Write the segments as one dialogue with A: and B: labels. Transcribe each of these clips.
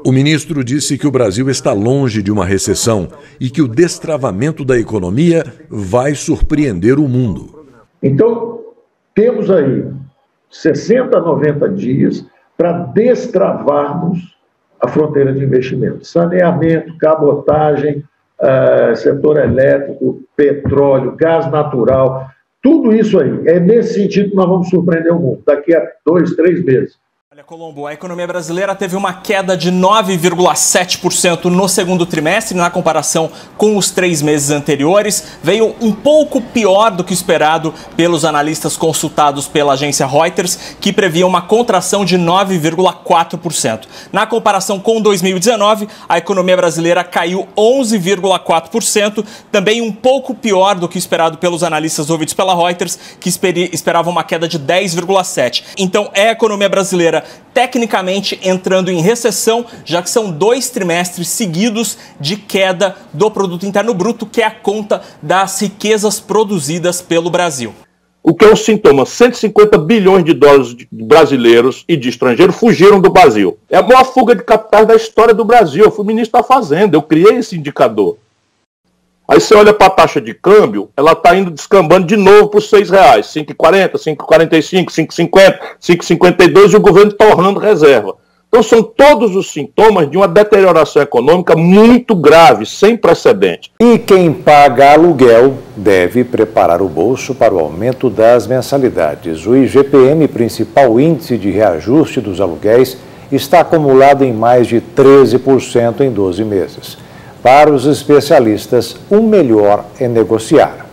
A: O ministro disse que o Brasil está longe de uma recessão e que o destravamento da economia vai surpreender o mundo.
B: Então, temos aí 60 a 90 dias para destravarmos a fronteira de investimento. Saneamento, cabotagem, setor elétrico, petróleo, gás natural, tudo isso aí. É nesse sentido que nós vamos surpreender o mundo, daqui a 2, 3 meses.
C: Olha, Colombo, a economia brasileira teve uma queda de 9,7% no segundo trimestre, na comparação com os 3 meses anteriores. Veio um pouco pior do que esperado pelos analistas consultados pela agência Reuters, que previa uma contração de 9,4%. Na comparação com 2019, a economia brasileira caiu 11,4%, também um pouco pior do que esperado pelos analistas ouvidos pela Reuters, que esperavam uma queda de 10,7%. Então, é a economia brasileira tecnicamente entrando em recessão, já que são 2 trimestres seguidos de queda do Produto Interno Bruto, que é a conta das riquezas produzidas pelo Brasil.
D: O que é um sintoma? 150 bilhões de dólares de brasileiros e de estrangeiros fugiram do Brasil. É a maior fuga de capitais da história do Brasil. Eu fui ministro da Fazenda, eu criei esse indicador. Aí você olha para a taxa de câmbio, ela está indo descambando de novo para os R$ 6,00, 5,40, 5,45, 5,50, 5,52 e o governo torrando reserva. Então são todos os sintomas de uma deterioração econômica muito grave, sem precedente.
E: E quem paga aluguel deve preparar o bolso para o aumento das mensalidades. O IGPM, principal índice de reajuste dos aluguéis, está acumulado em mais de 13% em 12 meses. Para os especialistas, o melhor é negociar.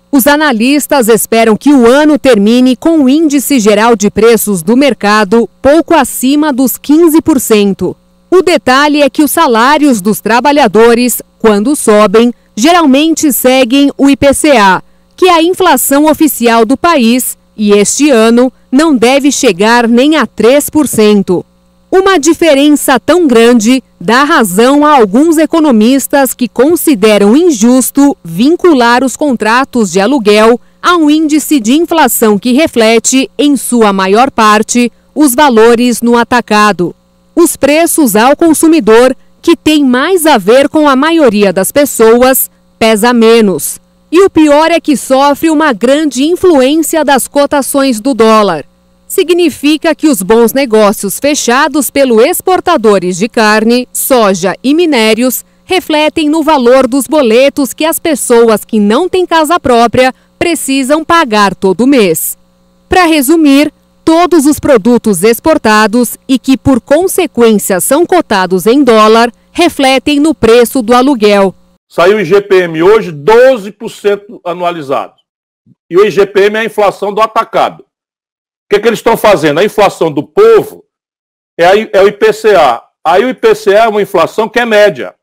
F: Os analistas esperam que o ano termine com o índice geral de preços do mercado pouco acima dos 15%. O detalhe é que os salários dos trabalhadores, quando sobem, geralmente seguem o IPCA, que é a inflação oficial do país, e este ano não deve chegar nem a 3%. Uma diferença tão grande dá razão a alguns economistas que consideram injusto vincular os contratos de aluguel a um índice de inflação que reflete, em sua maior parte, os valores no atacado. Os preços ao consumidor, que tem mais a ver com a maioria das pessoas, pesa menos. E o pior é que sofre uma grande influência das cotações do dólar. Significa que os bons negócios fechados pelos exportadores de carne, soja e minérios refletem no valor dos boletos que as pessoas que não têm casa própria precisam pagar todo mês. Para resumir, todos os produtos exportados e que, por consequência, são cotados em dólar, refletem no preço do aluguel.
D: Saiu o IGPM hoje 12% anualizado. E o IGPM é a inflação do atacado. O que eles estão fazendo? A inflação do povo é o IPCA. Aí o IPCA é uma inflação que é média.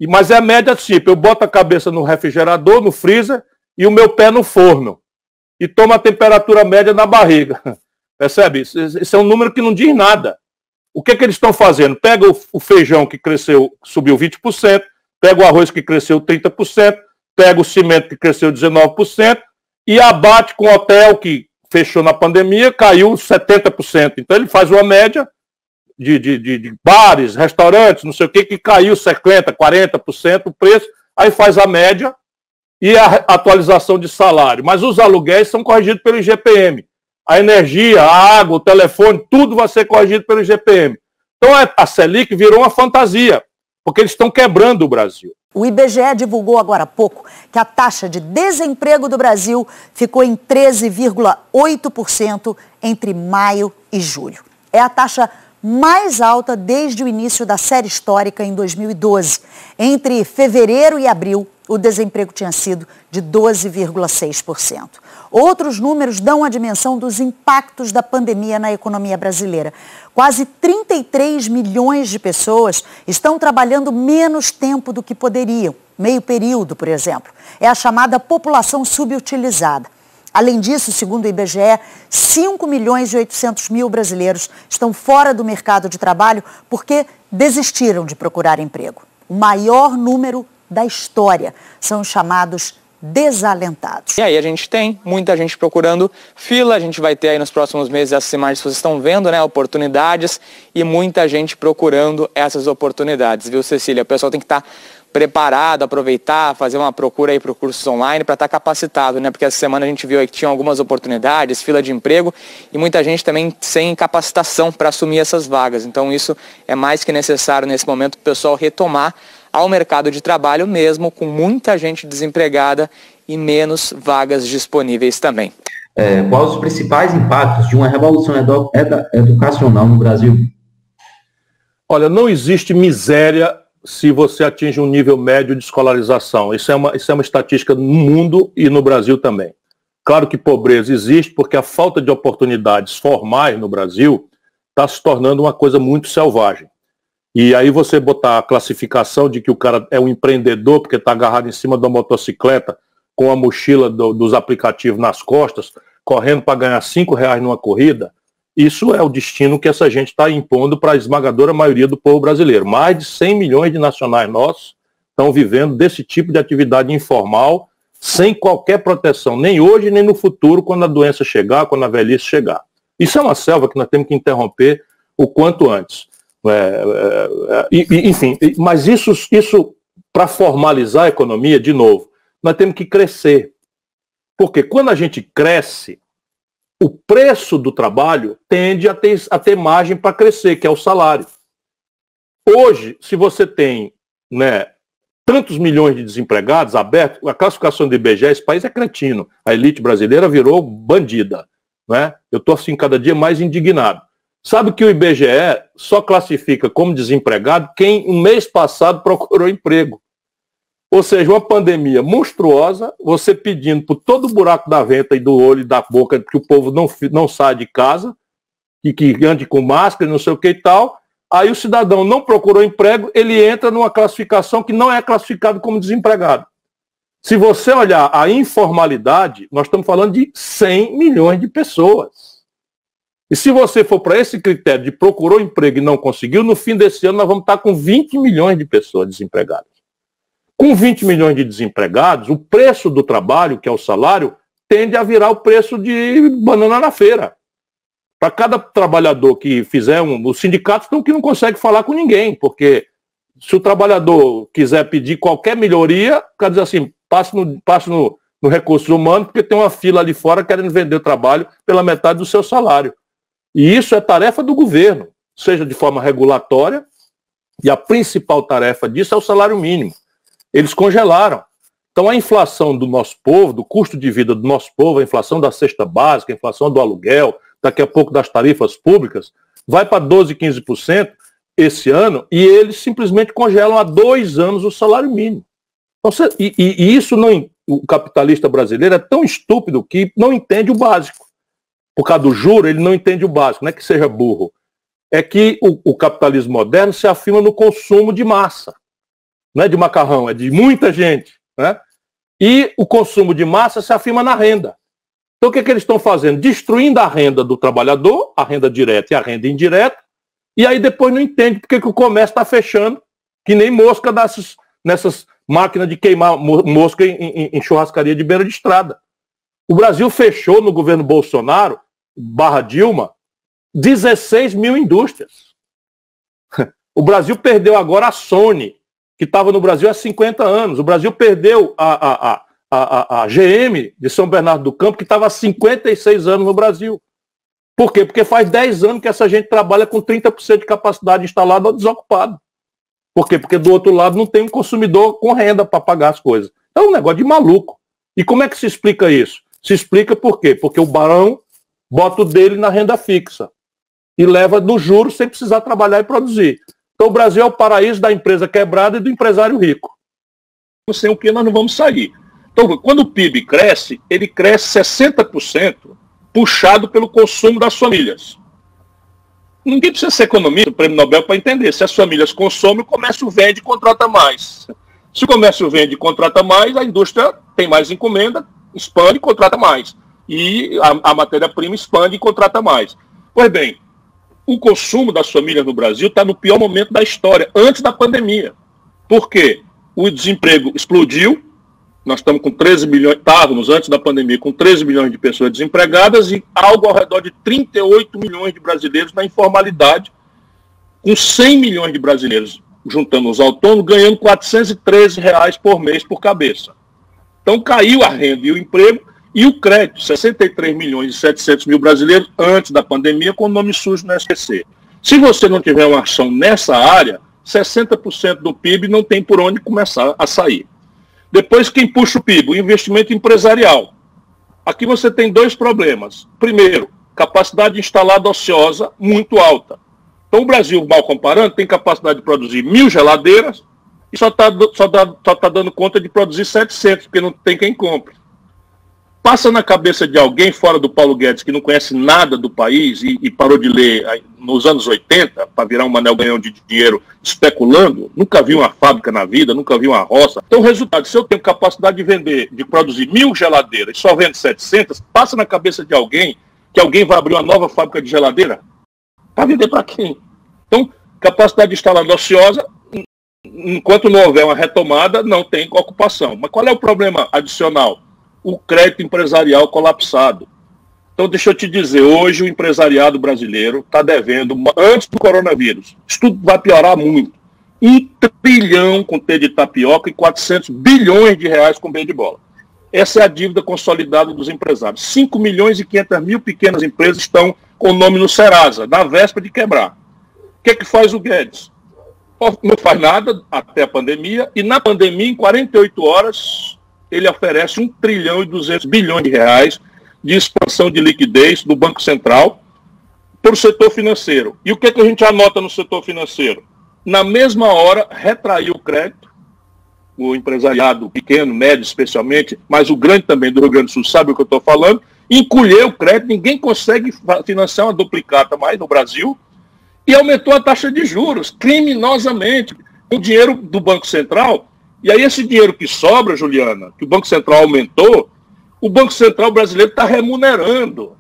D: Mas é média tipo, eu boto a cabeça no refrigerador, no freezer, e o meu pé no forno. E tomo a temperatura média na barriga. Percebe? Isso é um número que não diz nada. O que eles estão fazendo? Pega o feijão que cresceu, subiu 20%, pega o arroz que cresceu 30%, pega o cimento que cresceu 19% e abate com o hotel que fechou na pandemia, caiu 70%. Então ele faz uma média de bares, restaurantes, não sei o que caiu 50%, 40% o preço, aí faz a média e a atualização de salário. Mas os aluguéis são corrigidos pelo IGPM. A energia, a água, o telefone, tudo vai ser corrigido pelo IGPM. Então a Selic virou uma fantasia, porque eles estão quebrando o Brasil.
G: O IBGE divulgou agora há pouco que a taxa de desemprego do Brasil ficou em 13,8% entre maio e julho. É a taxa mais alta desde o início da série histórica em 2012. Entre fevereiro e abril, o desemprego tinha sido de 12,6%. Outros números dão a dimensão dos impactos da pandemia na economia brasileira. Quase 33 milhões de pessoas estão trabalhando menos tempo do que poderiam, meio período, por exemplo. É a chamada população subutilizada. Além disso, segundo o IBGE, 5 milhões e 800 mil brasileiros estão fora do mercado de trabalho porque desistiram de procurar emprego. O maior número da história são os chamados desalentados.
H: E aí a gente tem muita gente procurando fila, a gente vai ter aí nos próximos meses essas imagens que vocês estão vendo, né, oportunidades, e muita gente procurando essas oportunidades, viu, Cecília? O pessoal tem que estar preparado, aproveitar, fazer uma procura aí para cursos online para estar capacitado, né? Porque essa semana a gente viu aí que tinha algumas oportunidades, fila de emprego e muita gente também sem capacitação para assumir essas vagas. Então isso é mais que necessário nesse momento o pessoal retomar ao mercado de trabalho mesmo com muita gente desempregada e menos vagas disponíveis também.
I: Quais os principais impactos de uma revolução educacional no Brasil?
D: Olha, não existe miséria se você atinge um nível médio de escolarização. Isso é uma estatística no mundo e no Brasil também. Claro que pobreza existe porque a falta de oportunidades formais no Brasil está se tornando uma coisa muito selvagem. E aí você botar a classificação de que o cara é um empreendedor porque está agarrado em cima de uma motocicleta com a mochila dos aplicativos nas costas, correndo para ganhar R$5 numa corrida, isso é o destino que essa gente está impondo para a esmagadora maioria do povo brasileiro. Mais de 100 milhões de nacionais nossos estão vivendo desse tipo de atividade informal, sem qualquer proteção, nem hoje nem no futuro, quando a doença chegar, quando a velhice chegar. Isso é uma selva que nós temos que interromper o quanto antes. Enfim, mas isso para formalizar a economia, de novo, nós temos que crescer. Porque quando a gente cresce, o preço do trabalho tende a ter margem para crescer, que é o salário. Hoje, se você tem, né, tantos milhões de desempregados abertos, a classificação do IBGE, esse país é cretino. A elite brasileira virou bandida. Né? Eu estou assim cada dia mais indignado. Sabe que o IBGE só classifica como desempregado quem, no mês passado, procurou emprego. Ou seja, uma pandemia monstruosa, você pedindo por todo o buraco da venta e do olho e da boca que o povo não saia de casa, e que ande com máscara, não sei o que e tal. Aí o cidadão não procurou emprego, ele entra numa classificação que não é classificado como desempregado. Se você olhar a informalidade, nós estamos falando de 100 milhões de pessoas. E se você for para esse critério de procurou emprego e não conseguiu, no fim desse ano nós vamos estar com 20 milhões de pessoas desempregadas. Com 20 milhões de desempregados, o preço do trabalho, que é o salário, tende a virar o preço de banana na feira. Para cada trabalhador que fizer os sindicatos estão que não conseguem falar com ninguém, porque se o trabalhador quiser pedir qualquer melhoria, quer dizer assim, passe no recursos humanos, porque tem uma fila ali fora querendo vender o trabalho pela metade do seu salário. E isso é tarefa do governo, seja de forma regulatória, e a principal tarefa disso é o salário mínimo. Eles congelaram. Então a inflação do nosso povo, do custo de vida do nosso povo, a inflação da cesta básica, a inflação do aluguel, daqui a pouco das tarifas públicas, vai para 12%, 15% esse ano, e eles simplesmente congelam há 2 anos o salário mínimo. Então, e isso não, o capitalista brasileiro é tão estúpido que não entende o básico. Por causa do juro, ele não entende o básico, não é que seja burro. É que o capitalismo moderno se afirma no consumo de massa. Não é de macarrão, é de muita gente. Né? E o consumo de massa se afirma na renda. Então o que eles estão fazendo? Destruindo a renda do trabalhador, a renda direta e a renda indireta, e aí depois não entende porque que o comércio está fechando, que nem mosca nessas máquinas de queimar mosca em churrascaria de beira de estrada. O Brasil fechou no governo Bolsonaro, /Dilma, 16 mil indústrias. O Brasil perdeu agora a Sony, que estava no Brasil há 50 anos. O Brasil perdeu a GM de São Bernardo do Campo, que estava há 56 anos no Brasil. Por quê? Porque faz 10 anos que essa gente trabalha com 30% de capacidade instalada ou desocupado. Por quê? Porque do outro lado não tem um consumidor com renda para pagar as coisas. É um negócio de maluco. E como é que se explica isso? Se explica por quê? Porque o barão bota o dele na renda fixa e leva no juro sem precisar trabalhar e produzir. Então o Brasil é o paraíso da empresa quebrada e do empresário rico. Sem o que nós não vamos sair. Então, quando o PIB cresce, ele cresce 60% puxado pelo consumo das famílias. Ninguém precisa ser economista, o prêmio Nobel, para entender. Se as famílias consomem, o comércio vende e contrata mais. Se o comércio vende e contrata mais, a indústria tem mais encomenda, expande e contrata mais. E a matéria-prima expande e contrata mais. Pois bem, o consumo das famílias no Brasil está no pior momento da história, antes da pandemia. Por quê? O desemprego explodiu, Nós estamos com 13 milhões, estávamos antes da pandemia com 13 milhões de pessoas desempregadas e algo ao redor de 38 milhões de brasileiros na informalidade, com 100 milhões de brasileiros, juntando os autônomos, ganhando R$ 413 por mês por cabeça. Então caiu a renda e o emprego e o crédito, 63 milhões e 700 mil brasileiros antes da pandemia com o nome sujo no SPC. Se você não tiver uma ação nessa área, 60% do PIB não tem por onde começar a sair. Depois, quem puxa o PIB? O investimento empresarial. Aqui você tem dois problemas. Primeiro, capacidade instalada ociosa muito alta. Então o Brasil, mal comparando, tem capacidade de produzir 1.000 geladeiras e só tá dando conta de produzir 700, porque não tem quem compre. Passa na cabeça de alguém fora do Paulo Guedes que não conhece nada do país e parou de ler nos anos 80 para virar um Manel Ganhão de dinheiro especulando, nunca viu uma fábrica na vida, nunca viu uma roça. Então o resultado, se eu tenho capacidade de vender, de produzir 1.000 geladeiras e só vendo 700, passa na cabeça de alguém que alguém vai abrir uma nova fábrica de geladeira? Para vender para quem? Então, capacidade instalada ociosa, enquanto não houver uma retomada, não tem ocupação. Mas qual é o problema adicional? O crédito empresarial colapsado. Então, deixa eu te dizer, hoje o empresariado brasileiro está devendo, antes do coronavírus, isso tudo vai piorar muito, 1 trilhão com T de tapioca e 400 bilhões de reais com B de bola. Essa é a dívida consolidada dos empresários. 5 milhões e 500 mil pequenas empresas estão com o nome no Serasa, na véspera de quebrar. O que é que faz o Guedes? Não faz nada até a pandemia, e na pandemia, em 48 horas... ele oferece 1 trilhão e 200 bilhões de reais de expansão de liquidez do Banco Central para o setor financeiro. E o que é que a gente anota no setor financeiro? Na mesma hora, retraiu o crédito, o empresariado pequeno, médio especialmente, mas o grande também do Rio Grande do Sul sabe o que eu estou falando, encolheu o crédito, ninguém consegue financiar uma duplicata mais no Brasil, e aumentou a taxa de juros, criminosamente, com o dinheiro do Banco Central. E aí esse dinheiro que sobra, Juliana, que o Banco Central aumentou, o Banco Central brasileiro está remunerando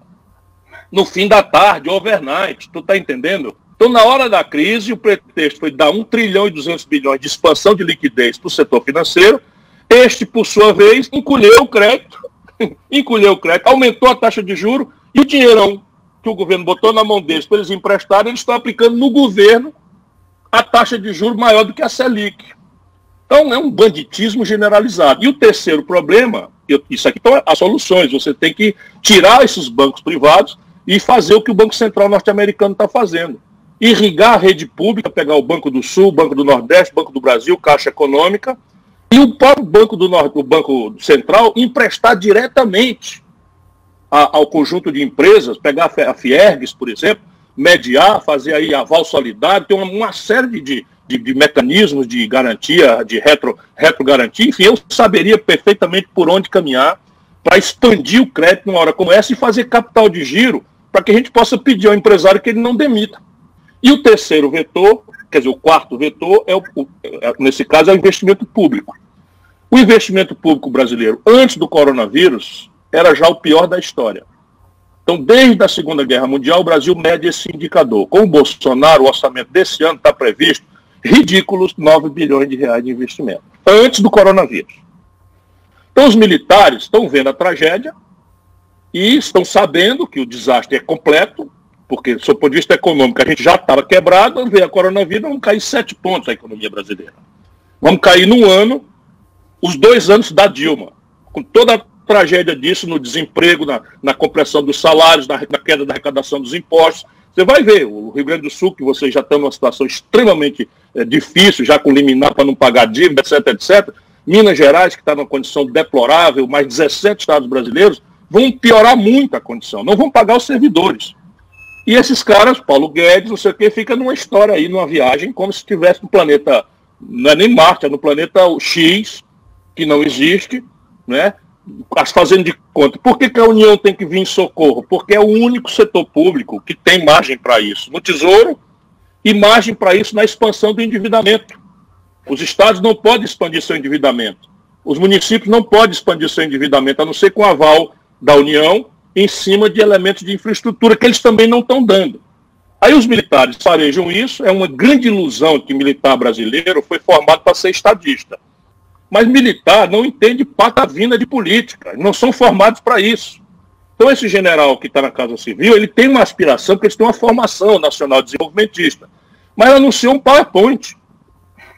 D: no fim da tarde, overnight, tu está entendendo? Então, na hora da crise, o pretexto foi dar 1 trilhão e 200 bilhões de expansão de liquidez para o setor financeiro, este, por sua vez, encolheu o crédito, aumentou a taxa de juros e o dinheirão que o governo botou na mão deles para eles emprestarem, eles estão aplicando no governo a taxa de juros maior do que a Selic. Então é um banditismo generalizado. E o terceiro problema, isso aqui são as soluções, você tem que tirar esses bancos privados e fazer o que o Banco Central norte-americano está fazendo. Irrigar a rede pública, pegar o Banco do Sul, o Banco do Nordeste, o Banco do Brasil, Caixa Econômica, e o próprio Banco do Norte, o Banco Central, emprestar diretamente ao conjunto de empresas, pegar a Fiergues, por exemplo, mediar, fazer aí aval solidário, tem uma série de mecanismos de garantia, de retrogarantia, enfim, eu saberia perfeitamente por onde caminhar para expandir o crédito numa hora como essa e fazer capital de giro para que a gente possa pedir ao empresário que ele não demita. E o terceiro vetor, quer dizer, o quarto vetor, nesse caso, é o investimento público. O investimento público brasileiro, antes do coronavírus, era já o pior da história. Então, desde a Segunda Guerra Mundial, o Brasil mede esse indicador. Com o Bolsonaro, o orçamento desse ano está previsto ridículos 9 bilhões de reais de investimento, antes do coronavírus. Então, os militares estão vendo a tragédia e estão sabendo que o desastre é completo, porque, do ponto de vista econômico, a gente já estava quebrado, veio a coronavírus, vamos cair 7 pontos a economia brasileira. Vamos cair num ano, os 2 anos da Dilma, com toda a tragédia disso, no desemprego, na compressão dos salários, na queda da arrecadação dos impostos. Você vai ver, o Rio Grande do Sul, que vocês já estão numa situação extremamente difícil, já com liminar para não pagar dívida, etc, etc. Minas Gerais, que está numa condição deplorável, mais 17 estados brasileiros, vão piorar muito a condição, não vão pagar os servidores. E esses caras, Paulo Guedes, não sei o que, fica numa história aí, numa viagem, como se estivesse no planeta, não é nem Marte, é no planeta X, que não existe, né? Fazendo de conta. Por que a União tem que vir em socorro? Porque é o único setor público que tem margem para isso no Tesouro e margem para isso na expansão do endividamento. Os estados não podem expandir seu endividamento. Os municípios não podem expandir seu endividamento, a não ser com aval da União, em cima de elementos de infraestrutura que eles também não estão dando. Aí os militares farejam isso, é uma grande ilusão que o militar brasileiro foi formado para ser estadista. Mas militar não entende patavina de política, não são formados para isso. Então esse general que está na Casa Civil, ele tem uma aspiração, porque eles têm uma formação nacional desenvolvimentista, mas anunciou um PowerPoint,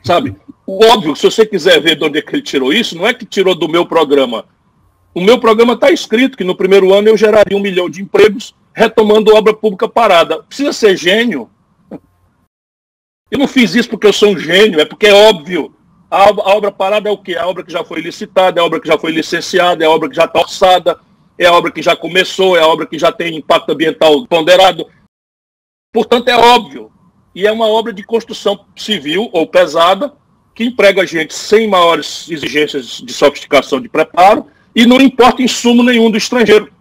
D: sabe? O óbvio, se você quiser ver de onde é que ele tirou isso, não é que tirou do meu programa. O meu programa está escrito que no primeiro ano eu geraria 1 milhão de empregos retomando obra pública parada. Precisa ser gênio. Eu não fiz isso porque eu sou um gênio, é porque é óbvio. A obra parada é o quê? A obra que já foi licitada, é a obra que já foi licenciada, é a obra que já está orçada, é a obra que já começou, é a obra que já tem impacto ambiental ponderado. Portanto, é óbvio. E é uma obra de construção civil ou pesada, que emprega a gente sem maiores exigências de sofisticação de preparo e não importa insumo nenhum do estrangeiro.